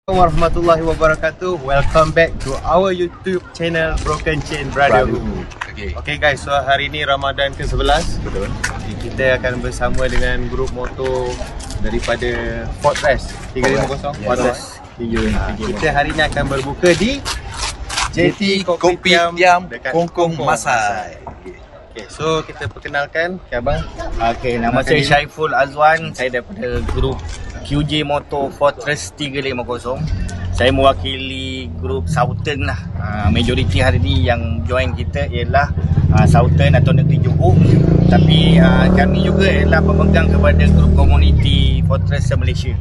Warahmatullahi wabarakatuh. Welcome back to our YouTube channel Broken Chain Brotherhood. Okay guys, so hari ni Ramadan ke-11. Betul. Kita akan bersama dengan grup motor daripada Fortress 350. Fortress. Kita hari ni akan berbuka di JT Kopitiam dekat Kongkong Masai. Okay, so kita perkenalkan okay, abang. Okay, nama saya Syaiful Azwan. Saya daripada grup QJ Motor Fortress 350. Saya mewakili grup Southern lah. Majoriti hari ni yang join kita ialah Southern atau Negeri Johor. Tapi kami juga ialah pemegang kepada grup komuniti Fortress Malaysia.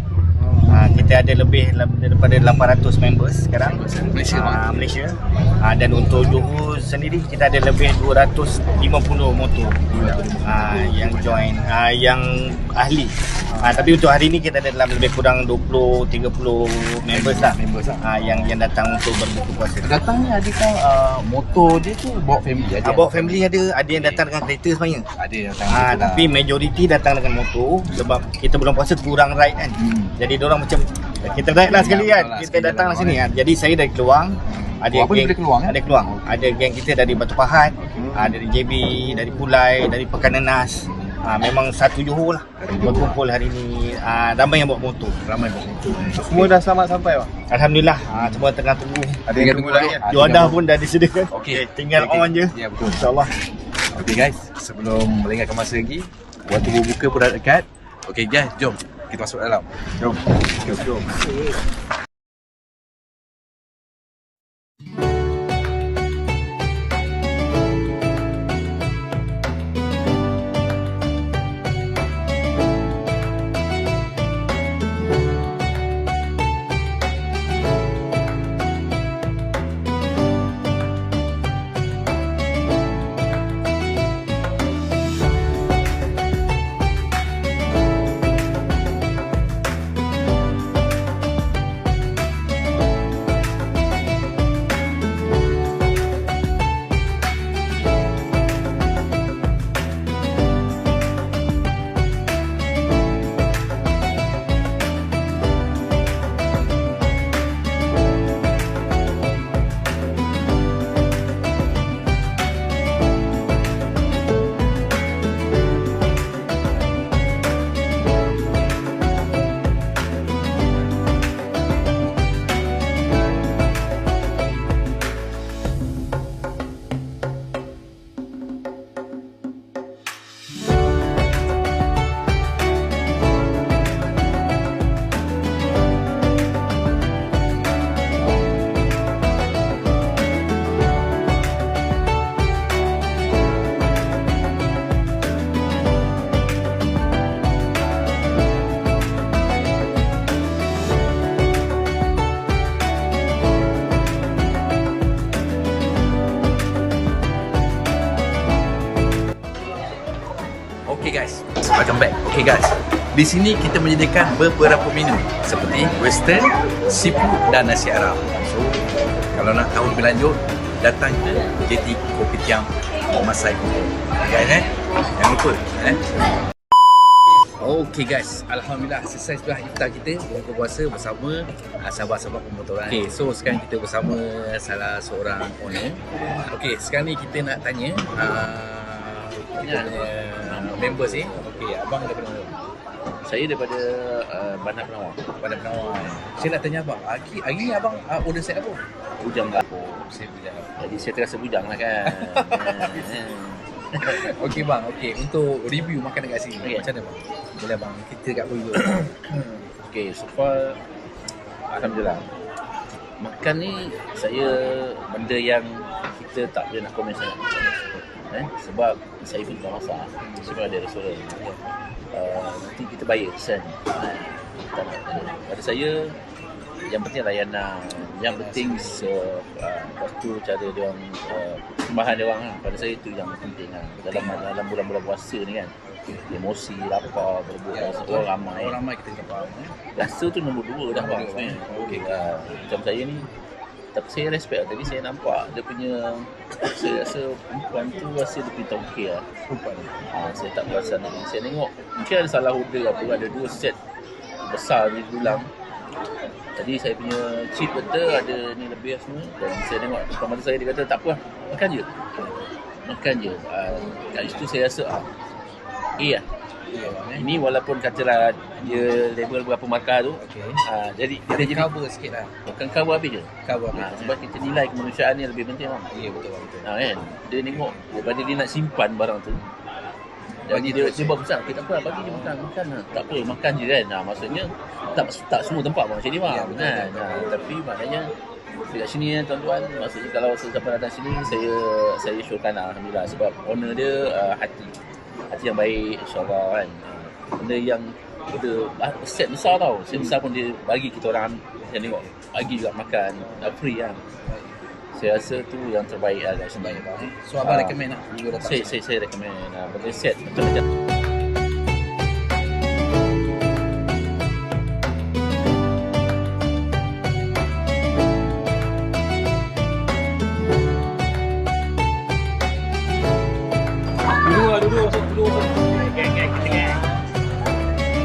Kita ada lebih daripada 800 members sekarang Malaysia. Dan untuk Johor sendiri kita ada lebih 250 motor yang join, yang ahli. Tapi untuk hari ni kita ada dalam lebih kurang 20-30 members lah yang datang untuk berbuka puasa. Datang ni adakah motor dia tu bawa family aja? Bawa family ada yang datang dengan kereta sebenarnya. Ada yang datang tapi majoriti datang dengan motor sebab kita bulan puasa kurang ride kan. Jadi diorang macam kita ride lah sekali kan. Kita datang lah sini kan. Jadi saya dari Keluang. Ada geng ada Keluang. Ada geng kita dari Batu Pahat, dari JB, dari Pulai, dari Pekanenas. Memang satu Johor lah berkumpul hari ni. Ramai yang bawa motor. Semua dah selamat sampai bang. Alhamdulillah. Semua tengah tunggu. Ada yang tunggu lagi. Juadah pun dah disediakan. Okey, tinggal on je. Ya betul. InsyaAllah. Okey guys, sebelum melengahkan masa lagi, waktu berbuka pun dah dekat. Okey guys, jom kita masuk dalam. Jom. Okay guys, welcome back. Okay guys, di sini kita menyediakan beberapa menu seperti western, seafood dan nasi Arab. So, kalau nak tahu lebih lanjut, datang ke JT Kopitiam Masai. Okay guys, jangan lupa. Okay guys, alhamdulillah selesai sudah iftar kita berbuka puasa bersama sahabat-sahabat pemotoran. Okay, so sekarang kita bersama salah seorang owner. Okay, sekarang ni kita nak tanya members ni. Okey, abang daripada mana? Saya daripada Bandar Penawar. Bandar Penawar. Saya nak tanya abang, hari ni abang order set apa? Bujang dapur. Saya bujang. Jadi saya terasa bujang lah kan. Okey bang, okey, untuk review makanan kat sini, Okay. macam mana bang? Boleh bang, kita kat dulu. Okey, so far alhamdulillah. Makan ni saya benda yang kita tak boleh nak komen sangat. Sebab saya pun tak masak. Semua ada restoran. Nanti kita bayar sen. Pada saya yang penting layanan, yang penting lepas tu cara dia orang persembahan dia orang lah. Pada saya itu yang penting lah. Dalam bulan-bulan puasa ni kan, emosi, lapar, berbuka, orang ramai kita dapat. rasa tu nombor 2 dah bang sebenarnya. Okey. Macam saya ni, tapi saya respect lah. Tadi saya nampak dia punya, saya rasa perempuan tu rasa dia punya okey lah. Perempuan. Saya tak perasan lagi. Saya tengok mungkin ada salah order apa, ada 2 set besar di dulang. Tadi saya punya cheat betul, ada ni lebih semua. Dan saya tengok depan mata saya, dia kata tak apa lah, makan je. Kat situ saya rasa lah. Ini walaupun katalah dia label berapa markah tu, jadi kita jadi cover sikit lah. bukan cover habis je. Cover habis. Sebab kita nilai kemanusiaan ni lebih penting bang. Ya, betul. Kan? Dia tengok daripada dia nak simpan barang tu. Jadi dia buat besar. Okay, tak apa, bagi dia makan lah. Tak apa, makan je kan. Maksudnya tak semua tempat macam ni bang. Kan? Tapi maknanya dekat sini tuan-tuan, maksudnya kalau sesiapa datang sini, saya showkan alhamdulillah, sebab owner dia hati yang baik, insyaAllah kan. Benda yang set besar tau. Set besar pun dia bagi kita orang yang tengok, bagi juga makan free kan. Saya rasa tu yang terbaik lah guys. So abang recommend lah juga datang. Saya recommend benda set macam-macam.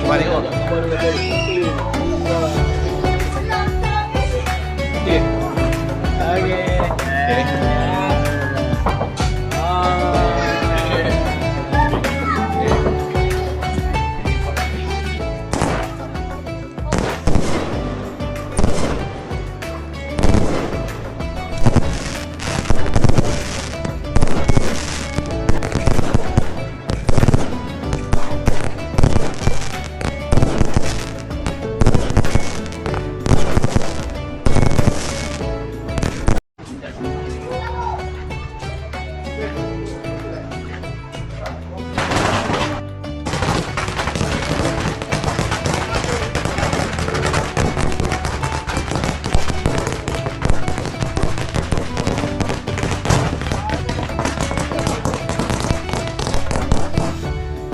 Cuba tengok.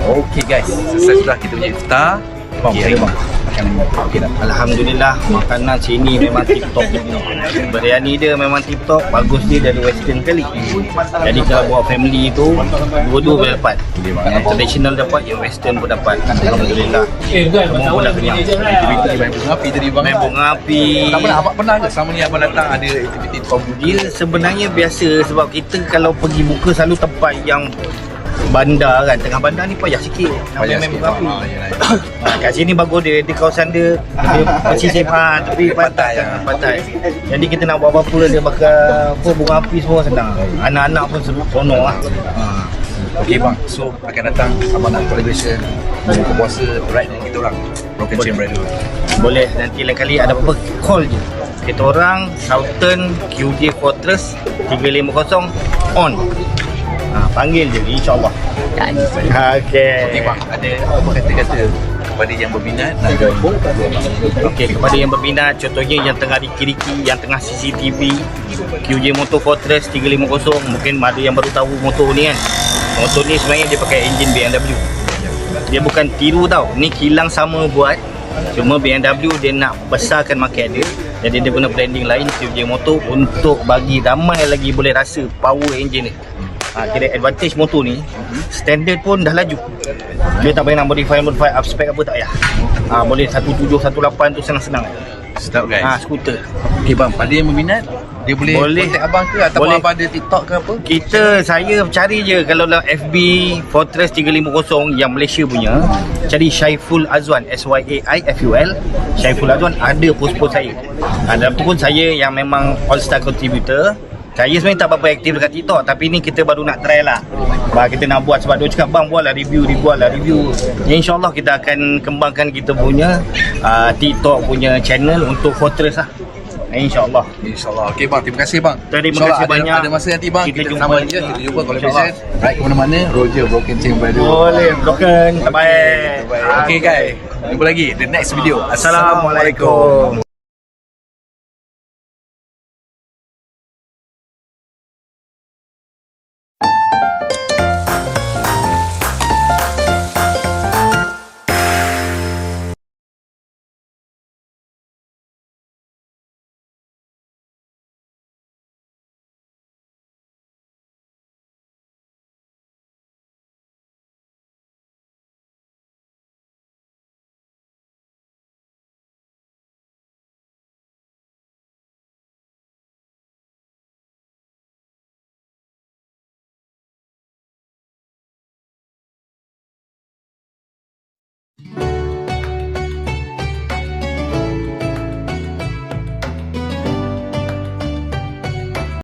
Okay guys, selesai sudah kita punya iftar. Okay, Okay, alhamdulillah, makanan sini memang tip-top. Biryani dia memang tip-top, bagus dia dari western kali. Jadi kalau buat family tu, dua-dua boleh dapat. Yang traditional dapat, yang western pun dapat. Alhamdulillah. Semua pun dah kenyang. Aktiviti main bunga api tadi bang. Main bunga api. Tak pernah, abang pernah ke selama ni abang datang ada aktiviti Dia sebenarnya biasa, sebab kita kalau pergi buka selalu tempat yang bandar kan, tengah bandar ni payah sikit nak main bunga api. Kat sini bagus dia, di kawasan dia bersih tepi pantai. Jadi kita nak buat apa-apa, dia bakar bunga api semua senang. Anak-anak pun seronok lah. Okay bang, so akan datang abang nak collaboration buka puasa right dengan kita orang Broken Chain Brother. Boleh, nanti lain kali ada apa-apa call je. Kita orang Southern QJ Fortress 350 on. Panggil je, insyaAllah. Okay bang, ada apa kata-kata kepada yang berminat nak join? Okey, kepada yang berminat, contohnya yang tengah riki-riki, yang tengah CCTV QJ Motor Fortress 350, mungkin ada yang baru tahu motor ni kan. Motor ni sebenarnya dia pakai enjin BMW. Dia bukan tiru tau, ni kilang sama buat, cuma BMW dia nak besarkan market dia. Jadi dia guna branding lain, QJ Motor, untuk bagi ramai lagi boleh rasa power enjin ni. Kira advantage motor ni, standard pun dah laju. Dia tak payah nak modify up spec apa, tak payah. Boleh 17, 18 tu senang-senang. Sedap guys. Skuter. Okay bang, pada yang berminat, dia boleh contact abang ke ataupun boleh. abang ada TikTok ke apa? Saya cari je kalau dalam FB Fortress 350 yang Malaysia punya, cari Syaiful Azwan, SYAIFUL Syaiful Azwan, ada post-post saya. Dalam tu pun saya yang memang all-star contributor. Saya sebenarnya tak apa-apa aktif dekat TikTok, tapi ni kita baru nak try lah. Kita nak buat sebab dia cakap bang buatlah review. Ya, InsyaAllah kita akan kembangkan kita punya TikTok punya channel untuk Fortress lah. InsyaAllah. Okay bang, terima kasih bang. Terima kasih banyak. Ada masa nanti bang, kita jumpa sambung lagi. kita jumpa collaboration. Right ke mana-mana, Roger Broken Chain Brother. Boleh, Broken. Bye. Okay guys, jumpa lagi the next video. Assalamualaikum.